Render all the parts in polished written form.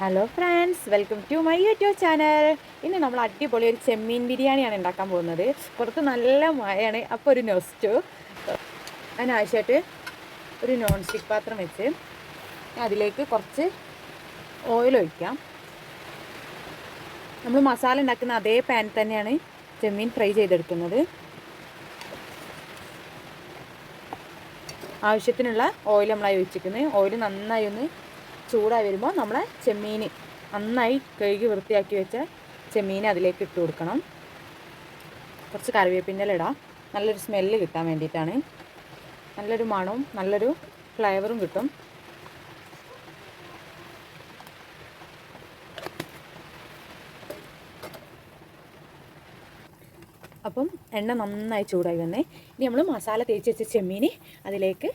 Hello friends, welcome to my YouTube channel. ഇന്ന് നമ്മൾ അടിപൊളി ഒരു ചെമ്മീൻ ബിരിയാണിയാണ് ഉണ്ടാക്കാൻ പോകുന്നത്. പുറത്ത് നല്ല മഴയാണ്. അപ്പോൾ ഒരു നൊസ്റ്റു അതിനാവശ്യമായിട്ട് ഒരു നോൺ സ്റ്റിക്ക് പാത്രം വെച്ച് അതിലേക്ക് കുറച്ച് ഓയിൽ ഒഴിക്കാം. നമ്മൾ മസാല ഉണ്ടാക്കുന്ന അതേ പാനിൽ തന്നെയാണ് ചെമ്മീൻ ഫ്രൈ ചെയ്തെടുക്കുന്നത്. ആവശ്യത്തിനുള്ള ഓയിൽ നമ്മളായി ഒഴിച്ചിരിക്കുന്നത്. ഓയിൽ നന്നായി ഒന്ന് ചൂടായി വരുമ്പോൾ നമ്മളെ ചെമ്മീൻ നന്നായി കഴുകി വൃത്തിയാക്കി വെച്ച ചെമ്മീൻ അതിലേക്ക് ഇട്ട് കൊടുക്കണം. കുറച്ച് കറിവേപ്പിൻ്റെ ഇടാം, നല്ലൊരു സ്മെല്ല് കിട്ടാൻ വേണ്ടിയിട്ടാണ്. നല്ലൊരു മണവും നല്ലൊരു ഫ്ലേവറും കിട്ടും. അപ്പം എണ്ണ നന്നായി ചൂടായി വന്നേ. ഇനി നമ്മൾ മസാല തേച്ച് വെച്ച ചെമ്മീൻ അതിലേക്ക്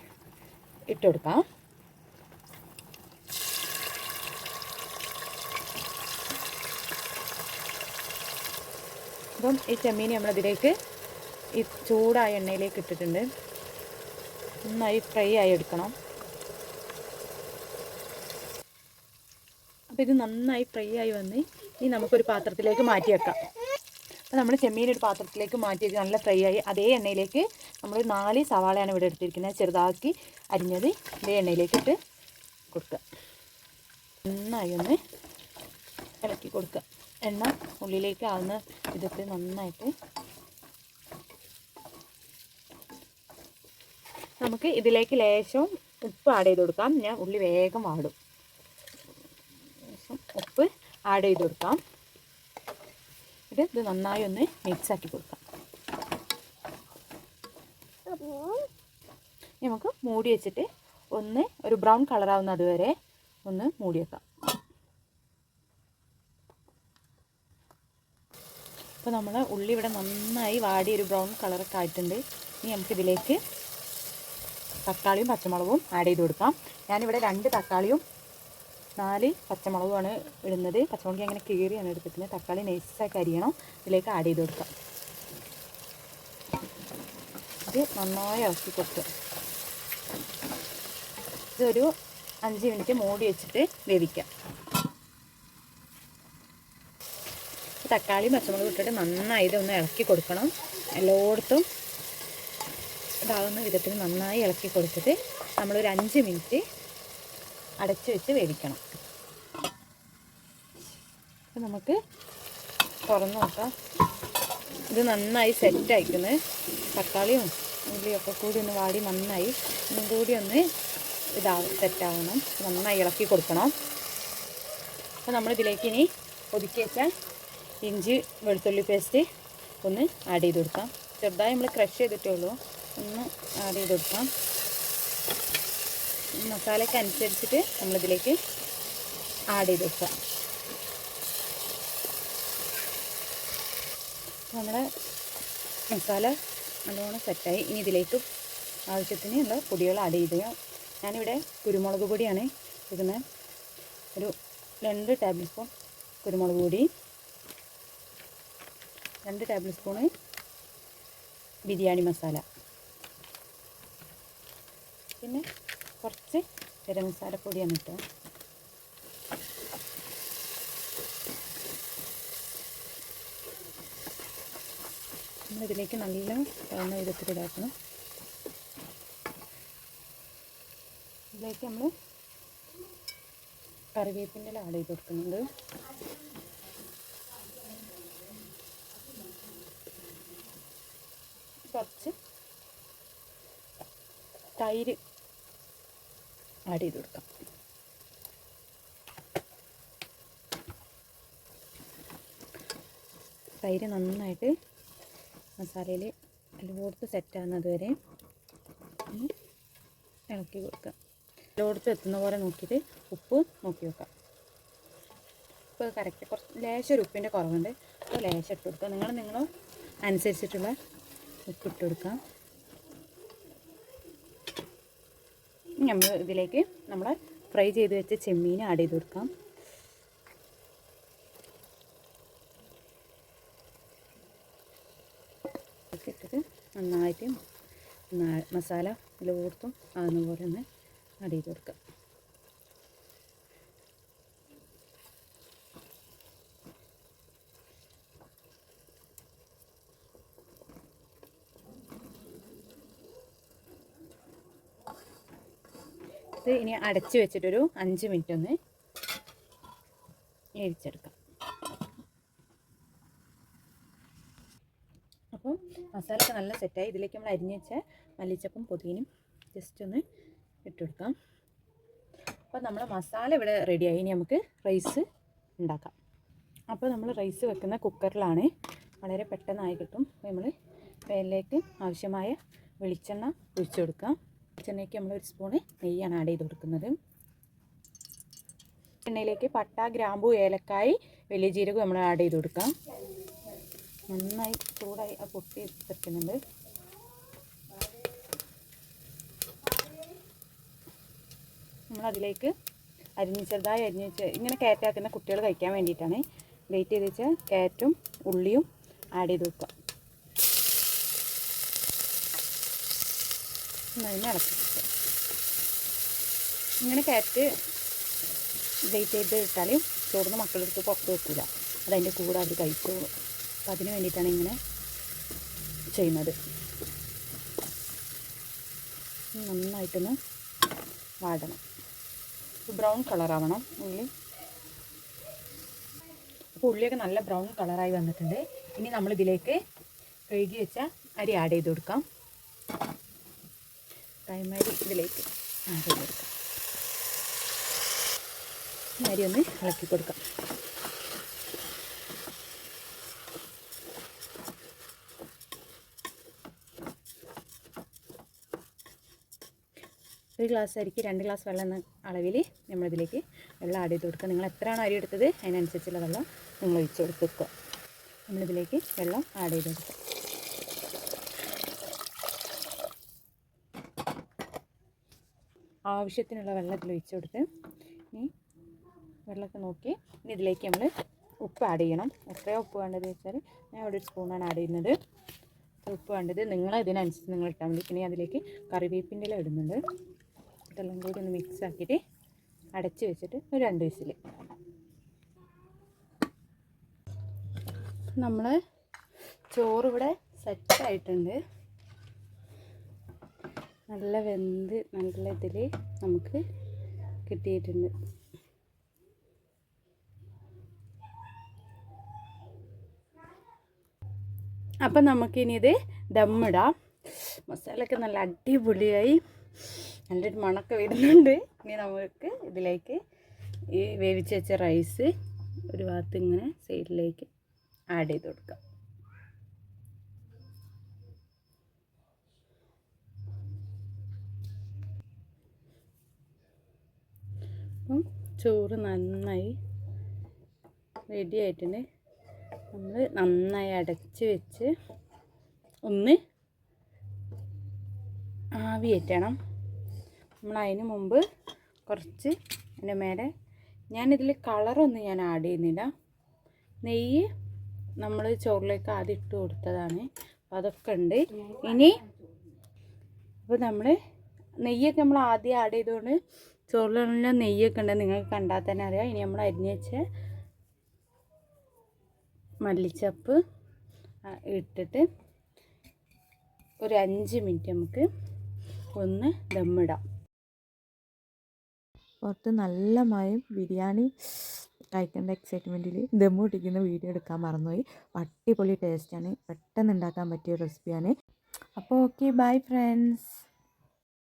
ഇട്ട് കൊടുക്കാം. അപ്പം ഈ ചെമ്മീൻ നമ്മളതിലേക്ക് ഈ ചൂടായ എണ്ണയിലേക്ക് ഇട്ടിട്ടുണ്ട്. നന്നായി ഫ്രൈ ആയി എടുക്കണം. അപ്പോൾ ഇത് നന്നായി ഫ്രൈ ആയി വന്ന് ഇനി നമുക്കൊരു പാത്രത്തിലേക്ക് മാറ്റി വെക്കാം. അപ്പോൾ നമ്മൾ ചെമ്മീൻ ഒരു പാത്രത്തിലേക്ക് മാറ്റി വെച്ച് നല്ല ഫ്രൈ ആയി അതേ എണ്ണയിലേക്ക് നമ്മൾ 4 സവാളയാണ് ഇവിടെ എടുത്തിരിക്കുന്നത്. ചെറുതാക്കി അരിഞ്ഞത് ഇതേ എണ്ണയിലേക്ക് ഇട്ട് കൊടുക്കുക. നന്നായി ഒന്ന് ഇളക്കി കൊടുക്കുക. എണ്ണ ഉള്ളിലേക്ക് ആവുന്ന വിധത്തിൽ നന്നായിട്ട് നമുക്ക് ഇതിലേക്ക് ലേശം ഉപ്പ് ആഡ് ചെയ്ത് കൊടുക്കാം. ഞാൻ ഉള്ളി വേഗം വാടും. ലേശം ഉപ്പ് ആഡ് ചെയ്ത് കൊടുക്കാം. ഇത് നന്നായി ഒന്ന് മിക്സ് ആക്കി കൊടുക്കാം. നമുക്ക് മൂടി വെച്ചിട്ട് ഒരു ബ്രൗൺ കളറാവുന്നത് വരെ ഒന്ന് മൂടി വെക്കാം. അപ്പോൾ നമ്മൾ ഉള്ളി ഇവിടെ നന്നായി വാടി ഒരു ബ്രൗൺ കളറൊക്കെ ആയിട്ടുണ്ട്. ഇനി നമുക്കിതിലേക്ക് തക്കാളിയും പച്ചമുളകും ആഡ് ചെയ്ത് കൊടുക്കാം. ഞാനിവിടെ 2 തക്കാളിയും 4 പച്ചമുളകുമാണ് ഇടുന്നത്. പച്ചമുളക് അങ്ങനെ കീറിയാണ് എടുത്തിട്ടുണ്ട്. തക്കാളി നൈസാക്കി അരിയണം. ഇതിലേക്ക് ആഡ് ചെയ്ത് കൊടുക്കാം. ഇത് നന്നായി ഇളക്കി കൊടുക്കുക. ഇതൊരു 5 മിനിറ്റ് മൂടി വെച്ചിട്ട് വേവിക്കാം. തക്കാളിയും പച്ചമുളകും ഇട്ടിട്ട് നന്നായി ഇതൊന്ന് ഇളക്കി കൊടുക്കണം. എല്ലായിടത്തും ഇതാകുന്ന വിധത്തിൽ നന്നായി ഇളക്കി കൊടുത്തിട്ട് നമ്മളൊരു 5 മിനിറ്റ് അടച്ചു വെച്ച് വേവിക്കണം. അപ്പോൾ നമുക്ക് തുറന്ന് നോക്കാം. ഇത് നന്നായി സെറ്റായിക്കുന്നത്. തക്കാളിയും ഉള്ളിയൊക്കെ കൂടി ഒന്ന് വാടി നന്നായി ഒന്നും കൂടി ഒന്ന് സെറ്റാവണം. നന്നായി ഇളക്കി കൊടുക്കണം. അപ്പോൾ നമ്മളിതിലേക്ക് ഇനി ഒതുക്കി വെച്ചാൽ ഇഞ്ചി വെളുത്തുള്ളി പേസ്റ്റ് ഒന്ന് ആഡ് ചെയ്ത് കൊടുക്കാം. ചെറുതായി നമ്മൾ ക്രഷ് ചെയ്തിട്ടേ ഉള്ളൂ. ഒന്ന് ആഡ് ചെയ്ത് കൊടുക്കാം. മസാലയ്ക്ക് അനുസരിച്ചിട്ട് നമ്മളിതിലേക്ക് ആഡ് ചെയ്ത് കൊടുക്കാം. നമ്മുടെ മസാല നല്ലോണം സെറ്റായി. ഇനി ഇതിലേക്ക് ആവശ്യത്തിന് ഉള്ള പൊടികൾ ആഡ് ചെയ്ത് ഞാനിവിടെ കുരുമുളക് പൊടിയാണ് ഇടുന്നത്. ഒരു 2 ടേബിൾ സ്പൂൺ കുരുമുളക് പൊടി, 2 ടേബിൾ സ്പൂണ് ബിരിയാണി മസാല, പിന്നെ കുറച്ച് ഗരം മസാലപ്പൊടിയാണ് ഇട്ടത്. നമ്മളിതിലേക്ക് നല്ല താഴ്ന്ന വിധത്തിൽ ഇതാക്കണം. ഇതിലേക്ക് നമ്മൾ കറിവേപ്പിൻ്റെ ഇല ആഡ് ചെയ്ത് കൊടുക്കുന്നുണ്ട്. കുറച്ച് തൈര് ആഡ് ചെയ്ത് കൊടുക്കാം. തൈര് നന്നായിട്ട് മസാലയിൽ എല്ലായിടത്തും സെറ്റാകുന്നത് വരെ ഇളക്കി കൊടുക്കുക. എല്ലായിടത്തും എത്തുന്ന പോലെ നോക്കിയിട്ട് ഉപ്പ് നോക്കി വെക്കാം. ഉപ്പ് കറക്റ്റ് കുറച്ച് ലേശം ഒരു ഉപ്പിൻ്റെ കുറവുണ്ട്. അപ്പോൾ ലേശം ഇട്ട് കൊടുക്കുക. നിങ്ങൾ അനുസരിച്ചിട്ടുള്ള ഉപ്പ് ഇട്ട് കൊടുക്കാം. നമ്മൾ ഇതിലേക്ക് നമ്മൾ ഫ്രൈ ചെയ്ത് വെച്ച ചെമ്മീൻ ആഡ് ചെയ്ത് കൊടുക്കാം. ഇട്ടിട്ട് നന്നായിട്ട് മസാല എല്ലായിടത്തും ആകുന്ന പോലെ ഒന്ന് ആഡ് ചെയ്ത് കൊടുക്കാം. ഇത് ഇനി അടച്ച് വെച്ചിട്ടൊരു 5 മിനിറ്റ് ഒന്ന് വേവിച്ചെടുക്കാം. അപ്പം മസാലയൊക്കെ നല്ല സെറ്റായി. ഇതിലേക്ക് നമ്മൾ അരിഞ്ഞ് വെച്ച മല്ലിച്ചപ്പും പുതിനയും ജസ്റ്റ് ഒന്ന് ഇട്ട് കൊടുക്കാം. അപ്പോൾ നമ്മൾ മസാല ഇവിടെ റെഡിയായി. ഇനി നമുക്ക് റൈസ് ഉണ്ടാക്കാം. അപ്പോൾ നമ്മൾ റൈസ് വെക്കുന്ന കുക്കറിലാണ്, വളരെ പെട്ടെന്നായി കിട്ടും. നമ്മൾ പാനിലേക്ക് ആവശ്യമായ വെളിച്ചെണ്ണ ഒഴിച്ചു കൊടുക്കാം. വെളിച്ചെണ്ണയ്ക്ക് നമ്മൾ 1 സ്പൂണ് നെയ്യാണ് ആഡ് ചെയ്ത് കൊടുക്കുന്നത്. എണ്ണയിലേക്ക് പട്ട, ഗ്രാമ്പു, ഏലക്കായ്, വലിയ ജീരകം നമ്മൾ ആഡ് ചെയ്ത് കൊടുക്കാം. നന്നായി ചൂടായി പൊട്ടി തെറ്റുന്നുണ്ട്. നമ്മളതിലേക്ക് ചെറുതായി അരിഞ്ഞ് വെച്ച് ഇങ്ങനെ കയറ്റാക്കുന്ന കുട്ടികൾ കഴിക്കാൻ വേണ്ടിയിട്ടാണ്. ഗ്രേറ്റ് ചെയ്ത് വെച്ചാൽ ക്യാരറ്റും ഉള്ളിയും ആഡ് ചെയ്ത് വെക്കുക. അതിനെ ഇളക്കി വെക്കുക. ഇങ്ങനെ ക്യാരറ്റ് ഗ്രേറ്റ് ചെയ്ത് ഇട്ടാൽ ചോറിന് മക്കളെടുത്ത് പുറത്ത് വെക്കില്ല, അതതിൻ്റെ കൂടെ അവർ കഴിച്ചോളും. അപ്പം അതിന് വേണ്ടിയിട്ടാണ് ഇങ്ങനെ ചെയ്യുന്നത്. നന്നായിട്ടൊന്ന് വാടണം. ബ്രൗൺ കളറാവണം ഉള്ളി. അപ്പോൾ ഉള്ളിയൊക്കെ നല്ല ബ്രൗൺ കളറായി വന്നിട്ടുണ്ട്. ഇനി നമ്മളിതിലേക്ക് കഴുകി വെച്ച അരി ആഡ് ചെയ്ത് കൊടുക്കാം. അരി ഇതിലേക്ക് ആഡ് ചെയ്ത് കൊടുക്കാം. അരി ഒന്ന് ഇളക്കി കൊടുക്കാം. ഒരു ഗ്ലാസ് അരിക്ക് 2 ഗ്ലാസ് വെള്ളം എന്ന അളവിൽ നമ്മളിതിലേക്ക് വെള്ളം ആഡ് ചെയ്ത് കൊടുക്കുക. നിങ്ങൾ എത്രയാണ് അരി എടുത്തത് അതിനനുസരിച്ചുള്ള വെള്ളം നിങ്ങൾ ഒഴിച്ച് കൊടുക്കുക. നമ്മളിതിലേക്ക് വെള്ളം ആഡ് ചെയ്ത് കൊടുക്കുക. ആവശ്യത്തിനുള്ള വെള്ളത്തിൽ ഒഴിച്ച് കൊടുത്ത് ഇനി വെള്ളമൊക്കെ നോക്കി ഇനി ഇതിലേക്ക് നമ്മൾ ഉപ്പ് ആഡ് ചെയ്യണം. എത്രയോ ഉപ്പ് വേണ്ടത് വെച്ചാൽ ഞാൻ ഇവിടെ 1 സ്പൂണാണ് ആഡ് ചെയ്യുന്നത്. ഉപ്പ് വേണ്ടത് നിങ്ങൾ ഇതിനനുസരിച്ച് നിങ്ങൾ ഇട്ടാൽ മതി. പിന്നെ അതിലേക്ക് കറിവേപ്പിൻ്റെ ഇല ഇടുന്നുണ്ട്. ഇതെല്ലാം കൂടി ഒന്ന് മിക്സ് ആക്കിയിട്ട് അടച്ച് വെച്ചിട്ട് ഒരു 2 വിസിൽ. നമ്മൾ ചോറ് ഇവിടെ സെറ്റായിട്ടുണ്ട്. നല്ല വെന്ത് നല്ല ഇതിൽ നമുക്ക് കിട്ടിയിട്ടുണ്ട്. അപ്പം നമുക്കിനി ഇത് ദമ്മിടാം. മസാലയൊക്കെ നല്ല അടിപൊളിയായി നല്ലൊരു മണമൊക്കെ വരുന്നുണ്ട്. ഇനി നമുക്ക് ഇതിലേക്ക് ഈ വേവിച്ച് വെച്ച റൈസ് ഒരു ഭാഗത്ത് ഇങ്ങനെ സൈഡിലേക്ക് ആഡ് ചെയ്ത് കൊടുക്കാം. അപ്പം ചോറ് നന്നായി റെഡി ആയിട്ടുണ്ട്. നമ്മൾ നന്നായി അടച്ച് വെച്ച് ഒന്ന് ആവി കയറ്റണം. നമ്മൾ അതിന് മുമ്പ് കുറച്ച് അതിൻ്റെ മേലെ ഞാനിതിൽ കളറൊന്നും ഞാൻ ആഡ് ചെയ്യുന്നില്ല. നെയ്യ് നമ്മൾ ചോറിലേക്ക് ആദ്യം ഇട്ട് കൊടുത്തതാണ്. അപ്പോൾ അതൊക്കെ ഉണ്ട്. ഇനി അപ്പോൾ നമ്മൾ നെയ്യൊക്കെ നമ്മൾ ആദ്യം ആഡ് ചെയ്തുകൊണ്ട് ചോറിലുള്ള നെയ്യൊക്കെ ഉണ്ട്, നിങ്ങൾക്ക് കണ്ടാൽ തന്നെ അറിയാം. ഇനി നമ്മൾ അരിഞ്ഞ് വെച്ച മല്ലിച്ചപ്പ് ഇട്ടിട്ട് ഒരു 5 മിനിറ്റ് നമുക്ക് ഒന്ന് ദമ്മിടാം. പുറത്ത് നല്ല മയം ബിരിയാണി കഴിക്കേണ്ട എക്സൈറ്റ്മെൻറ്റിൽ ദമ്മ് പൊട്ടിക്കുന്ന വീഡിയോ എടുക്കാൻ മറന്നുപോയി. അടിപൊളി ടേസ്റ്റാണ്, പെട്ടെന്ന് ഉണ്ടാക്കാൻ പറ്റിയ റെസിപ്പിയാണ്. അപ്പോൾ ഓക്കെ, ബൈ ഫ്രണ്ട്സ്.